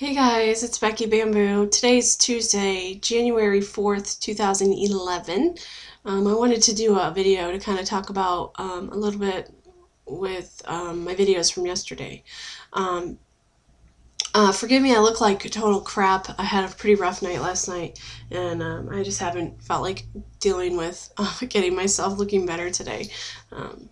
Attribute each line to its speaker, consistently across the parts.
Speaker 1: Hey guys, it's Becky Bamboo. Today's Tuesday, January 4th, 2011. I wanted to do a video to kind of talk about a little bit with my videos from yesterday. Um, Forgive me, I look like total crap. I had a pretty rough night last night, and I just haven't felt like dealing with getting myself looking better today. Um,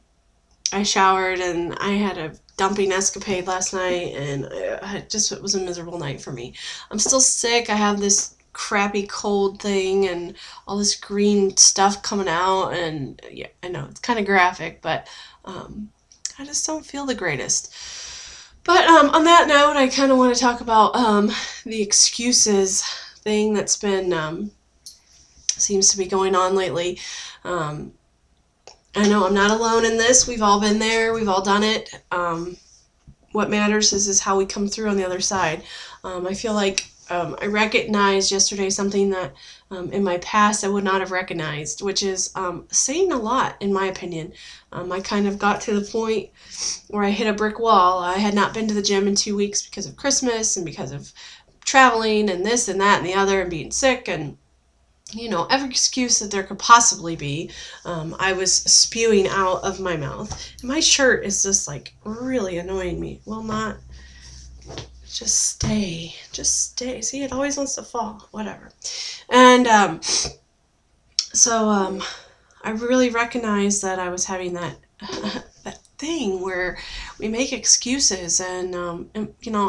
Speaker 1: I showered and I had a dumping escapade last night, and it was a miserable night for me. I'm still sick. I have this crappy cold thing and all this green stuff coming out, and yeah, I know it's kind of graphic, but I just don't feel the greatest. But on that note, I kind of want to talk about the excuses thing that's been seems to be going on lately. Um, I know I'm not alone in this. We've all been there. We've all done it. What matters is how we come through on the other side. I feel like I recognized yesterday something that in my past I would not have recognized, which is saying a lot, in my opinion. I kind of got to the point where I hit a brick wall. I had not been to the gym in 2 weeks because of Christmas and because of traveling and this and that and the other and being sick and every excuse that there could possibly be, I was spewing out of my mouth. And my shirt is just like really annoying me. Will not just stay. Just stay. See, it always wants to fall. Whatever. And I really recognized that I was having that that thing where we make excuses, and I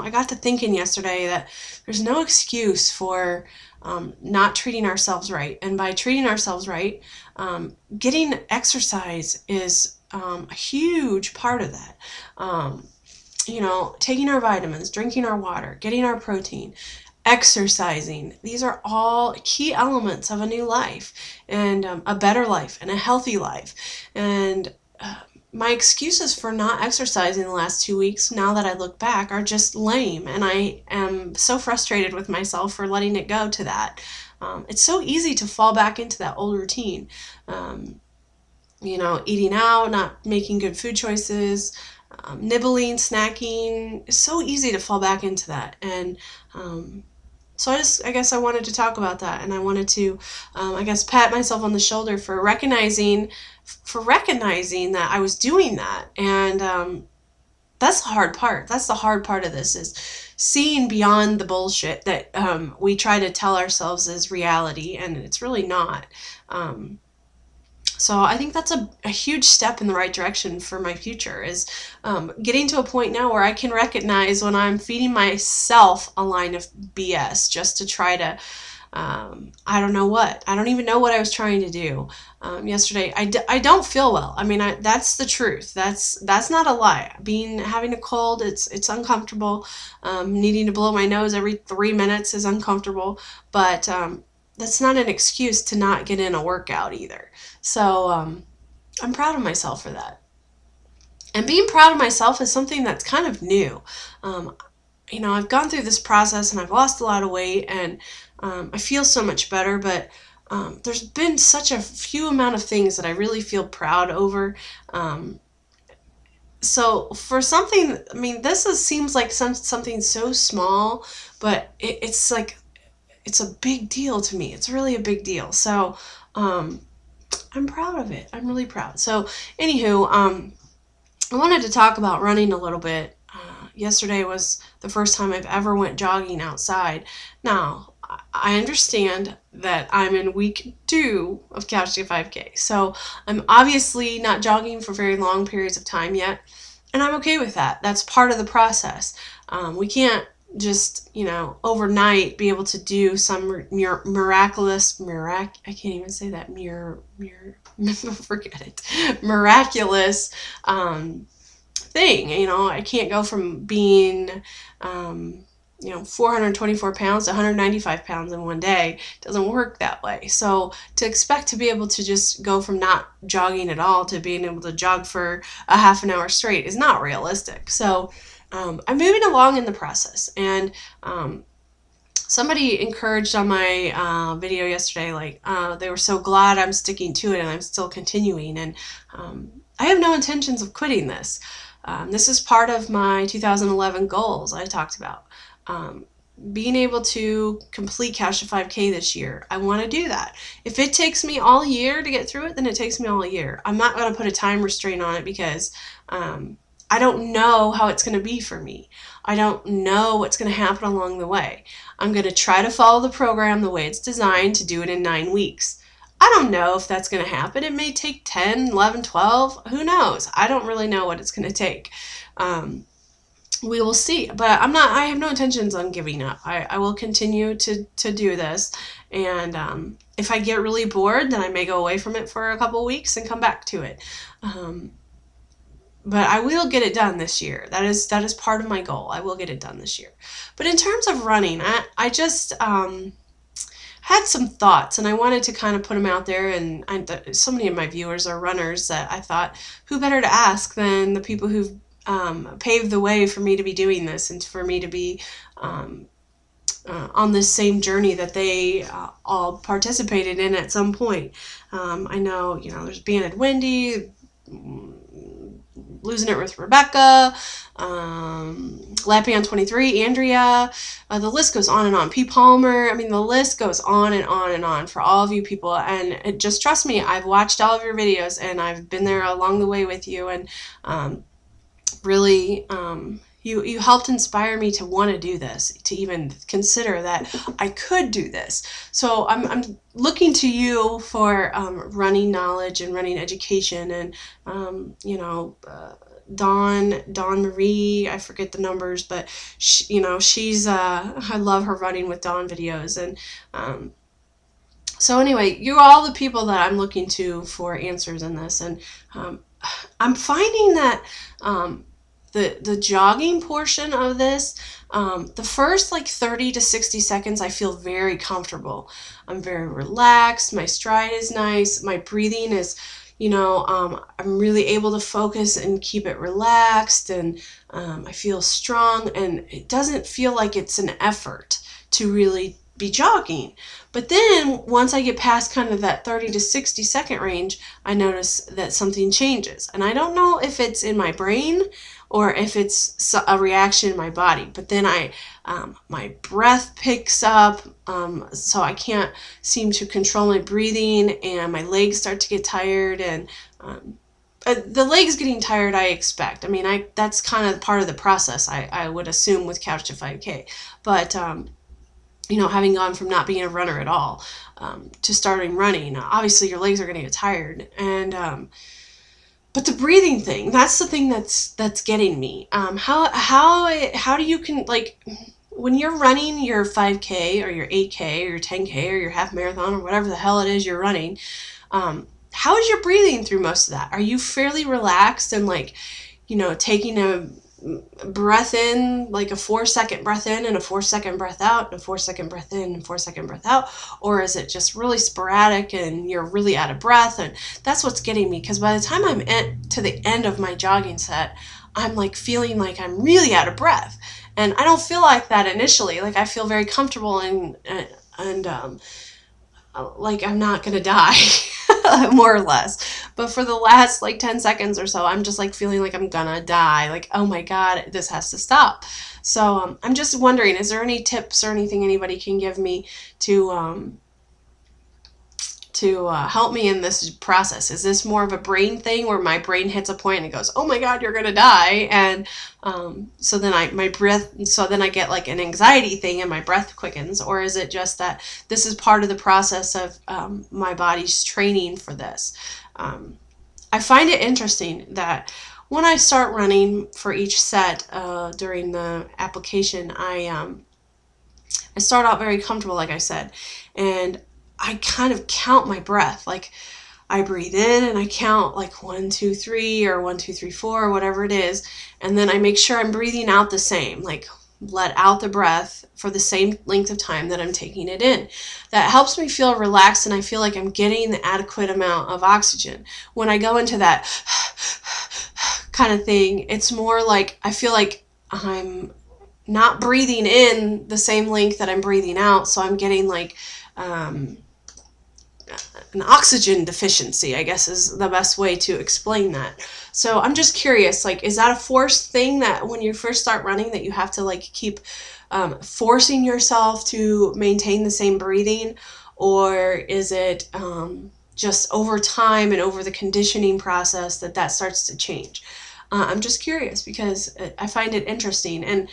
Speaker 1: got to thinking yesterday that there's no excuse for not treating ourselves right. And by treating ourselves right, getting exercise is a huge part of that. Taking our vitamins, drinking our water, getting our protein, exercising. These are all key elements of a new life and a better life and a healthy life. And my excuses for not exercising the last 2 weeks, now that I look back, are just lame, and I am so frustrated with myself for letting it go to that. It's so easy to fall back into that old routine. Eating out, not making good food choices, nibbling, snacking. It's so easy to fall back into that. And so I guess I wanted to talk about that, and I wanted to, pat myself on the shoulder for recognizing that I was doing that. And that's the hard part. That's the hard part of this, is seeing beyond the bullshit that we try to tell ourselves is reality, and it's really not. So I think that's a huge step in the right direction for my future, is getting to a point now where I can recognize when I'm feeding myself a line of BS just to try to, I don't know what. I don't even know what I was trying to do. Yesterday, I don't feel well. I mean, that's the truth. That's not a lie. Having a cold, it's uncomfortable. Needing to blow my nose every 3 minutes is uncomfortable, but that's not an excuse to not get in a workout either. So I'm proud of myself for that. And being proud of myself is something that's kind of new. I've gone through this process and I've lost a lot of weight, and I feel so much better, but there's been such a few amount of things that I really feel proud over. So for something, I mean, seems like something so small, but it's like, it's a big deal to me. It's really a big deal. So I'm proud of it. I'm really proud. So anywho, I wanted to talk about running a little bit. Yesterday was the first time I've ever went jogging outside. Now, I understand that I'm in week 2 of Couch to 5K. So I'm obviously not jogging for very long periods of time yet. And I'm okay with that. That's part of the process. We can't just, overnight be able to do some miraculous, I can't even say that, forget it, miraculous thing. I can't go from being, 424 pounds to 195 pounds in one day. It doesn't work that way. So to expect to be able to just go from not jogging at all to being able to jog for a half an hour straight is not realistic. So I'm moving along in the process, and somebody encouraged on my video yesterday, they were so glad I'm sticking to it and I'm still continuing, and I have no intentions of quitting this. This is part of my 2011 goals I talked about. being able to complete Couch to 5K this year. I want to do that. If it takes me all year to get through it, then it takes me all year. I'm not going to put a time restraint on it because I don't know how it's going to be for me. I don't know what's going to happen along the way. I'm going to try to follow the program the way it's designed to do it in 9 weeks. I don't know if that's going to happen. It may take 10, 11, 12. Who knows? I don't really know what it's going to take. We will see. But I have no intentions on giving up. I will continue to do this. And if I get really bored, then I may go away from it for a couple weeks and come back to it. But I will get it done this year. That is part of my goal. I will get it done this year. But in terms of running, I just had some thoughts, and I wanted to kind of put them out there. And so many of my viewers are runners that I thought, who better to ask than the people who've paved the way for me to be doing this and for me to be on this same journey that they all participated in at some point. I know, there's Banded Wendy, Losing It with Rebecca, Lappy on 23, Andrea, the list goes on and on. P. Palmer, I mean, the list goes on and on and on for all of you people. And just trust me, I've watched all of your videos and I've been there along the way with you. And really, you helped inspire me to want to do this, to even consider that I could do this. So I'm looking to you for running knowledge and running education, and Dawn Marie, I forget the numbers, but she's I love her Running with Dawn videos. And so anyway, you're all the people that I'm looking to for answers in this. And I'm finding that the jogging portion of this, the first like 30 to 60 seconds, I feel very comfortable. I'm very relaxed. My stride is nice. My breathing is, I'm really able to focus and keep it relaxed, and I feel strong, and it doesn't feel like it's an effort to really be jogging. But then once I get past kind of that 30 to 60 second range, I notice that something changes. And I don't know if it's in my brain or if it's a reaction in my body. But then my breath picks up, so I can't seem to control my breathing, and my legs start to get tired. And the legs getting tired, I expect. I mean, that's kind of part of the process, I would assume, with Couch to 5K. But having gone from not being a runner at all to starting running, obviously your legs are going to get tired. And but the breathing thing, that's the thing that's getting me. How do you when you're running your 5K or your 8K or your 10K or your half marathon or whatever the hell it is you're running, how is your breathing through most of that? Are you fairly relaxed and taking a breath in, like a 4-second breath in and a 4-second breath out, and a 4-second breath in and 4-second breath out? Or is it just really sporadic and you're really out of breath? And that's what's getting me, because by the time I'm to the end of my jogging set, I'm like feeling like I'm really out of breath. And I don't feel like that initially. Like I feel very comfortable and like I'm not gonna die, more or less. But for the last like 10 seconds or so, I'm just like feeling like I'm gonna die. Like, oh my God, this has to stop. So I'm just wondering, is there any tips or anything anybody can give me to help me in this process? Is this more of a brain thing where my brain hits a point and it goes, oh my God, you're gonna die, and so then I get like an anxiety thing and my breath quickens? Or is it just that this is part of the process of my body's training for this? I find it interesting that when I start running for each set during the application, I start out very comfortable, like I said, and I kind of count my breath. Like I breathe in and I count like 1, 2, 3 or 1, 2, 3, 4 or whatever it is. And then I make sure I'm breathing out the same, like let out the breath for the same length of time that I'm taking it in. That helps me feel relaxed, and I feel like I'm getting the adequate amount of oxygen. When I go into that kind of thing, it's more like I feel like I'm not breathing in the same length that I'm breathing out. So I'm getting like an oxygen deficiency, I guess is the best way to explain that. So I'm just curious, like, is that a forced thing that when you first start running that you have to like keep forcing yourself to maintain the same breathing, or is it just over time and over the conditioning process that starts to change? I'm just curious because I find it interesting. And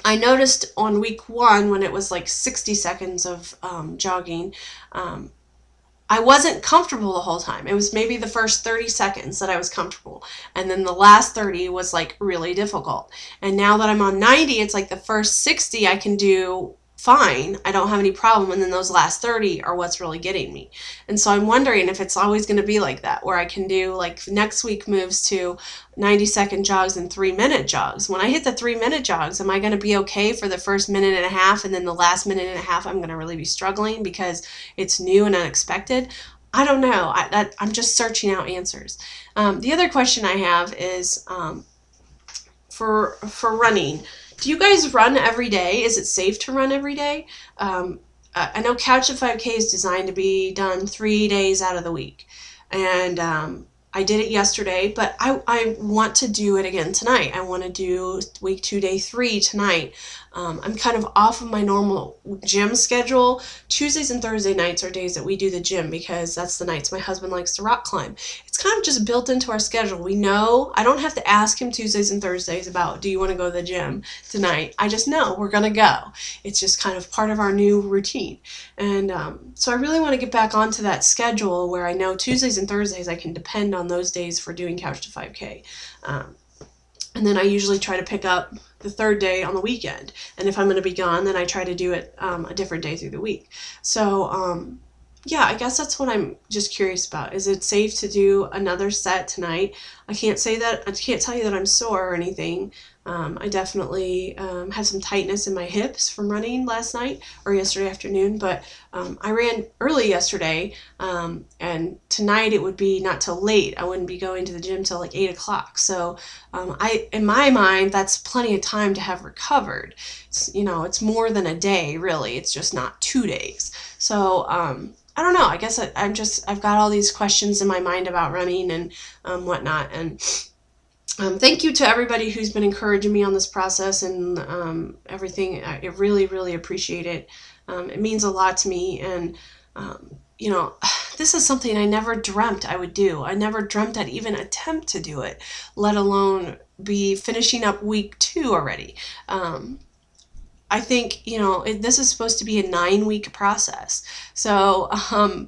Speaker 1: I noticed on week 1, when it was like 60 seconds of jogging, I wasn't comfortable the whole time. It was maybe the first 30 seconds that I was comfortable. And then the last 30 was like really difficult. And now that I'm on 90, it's like the first 60 I can do fine. I don't have any problem. And then those last 30 are what's really getting me. And so I'm wondering if it's always going to be like that, where I can do like next week moves to 90-second jogs and 3-minute jogs. When I hit the 3-minute jogs, am I going to be okay for the first minute and a half, and then the last minute and a half I'm going to really be struggling because it's new and unexpected? I don't know. I'm just searching out answers. The other question I have is for running. Do you guys run every day? Is it safe to run every day? I know Couch to 5K is designed to be done 3 days out of the week. And I did it yesterday, but I want to do it again tonight. I want to do week 2, day 3 tonight. I'm kind of off of my normal gym schedule. Tuesdays and Thursday nights are days that we do the gym because that's the nights my husband likes to rock climb. It's kind of just built into our schedule. We know, I don't have to ask him Tuesdays and Thursdays about, do you want to go to the gym tonight? I just know we're going to go. It's just kind of part of our new routine. And so I really want to get back onto that schedule where I know Tuesdays and Thursdays I can depend on those days for doing Couch to 5K. And then I usually try to pick up the 3rd day on the weekend. And if I'm going to be gone, then I try to do it a different day through the week. So yeah, I guess that's what I'm just curious about. Is it safe to do another set tonight? I can't tell you that I'm sore or anything. I definitely had some tightness in my hips from running last night or yesterday afternoon, but I ran early yesterday, and tonight it would be not till late. I wouldn't be going to the gym till like 8 o'clock. So in my mind, that's plenty of time to have recovered. It's more than a day, really. It's just not 2 days. So I don't know. I guess I've got all these questions in my mind about running and whatnot. And thank you to everybody who's been encouraging me on this process and everything. I really, really appreciate it. It means a lot to me. And, this is something I never dreamt I would do. I never dreamt I'd even attempt to do it, let alone be finishing up week 2 already. I think, this is supposed to be a 9-week process. So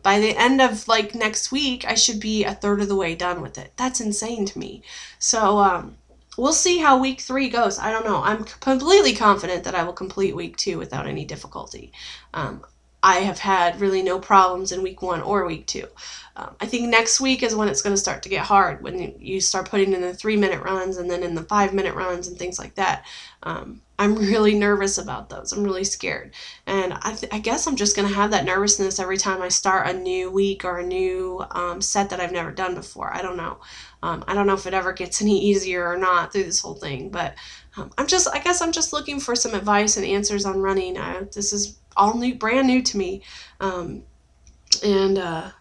Speaker 1: by the end of like next week, I should be a third of the way done with it. That's insane to me. So we'll see how week 3 goes. I don't know. I'm completely confident that I will complete week 2 without any difficulty. I have had really no problems in week 1 or week 2. I think next week is when it's going to start to get hard, when you start putting in the 3-minute runs and then in the 5-minute runs and things like that. I'm really nervous about those. I'm really scared. And I guess I'm just going to have that nervousness every time I start a new week or a new set that I've never done before. I don't know. I don't know if it ever gets any easier or not through this whole thing, but I guess I'm just looking for some advice and answers on running. This is all brand new to me.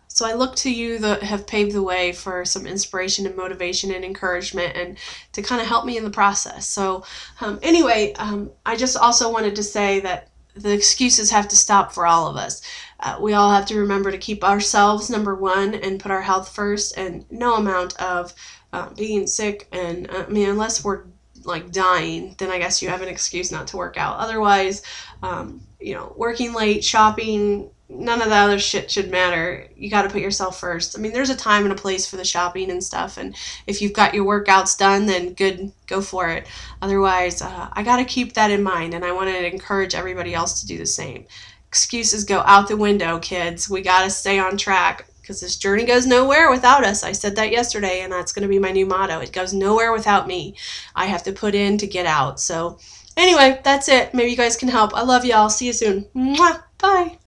Speaker 1: So I look to you that have paved the way for some inspiration and motivation and encouragement and to kind of help me in the process. So anyway, I just also wanted to say that the excuses have to stop for all of us. We all have to remember to keep ourselves number one and put our health first, and no amount of being sick and unless we're like dying, then I guess you have an excuse not to work out. Otherwise, working late, shopping, none of the other shit should matter. You got to put yourself first. There's a time and a place for the shopping and stuff, and if you've got your workouts done, then good, go for it. Otherwise, I got to keep that in mind, and I want to encourage everybody else to do the same. Excuses go out the window, kids. We got to stay on track, because this journey goes nowhere without us. I said that yesterday, and that's going to be my new motto. It goes nowhere without me. I have to put in to get out. So anyway, that's it. Maybe you guys can help. I love y'all. See you soon. Mwah. Bye.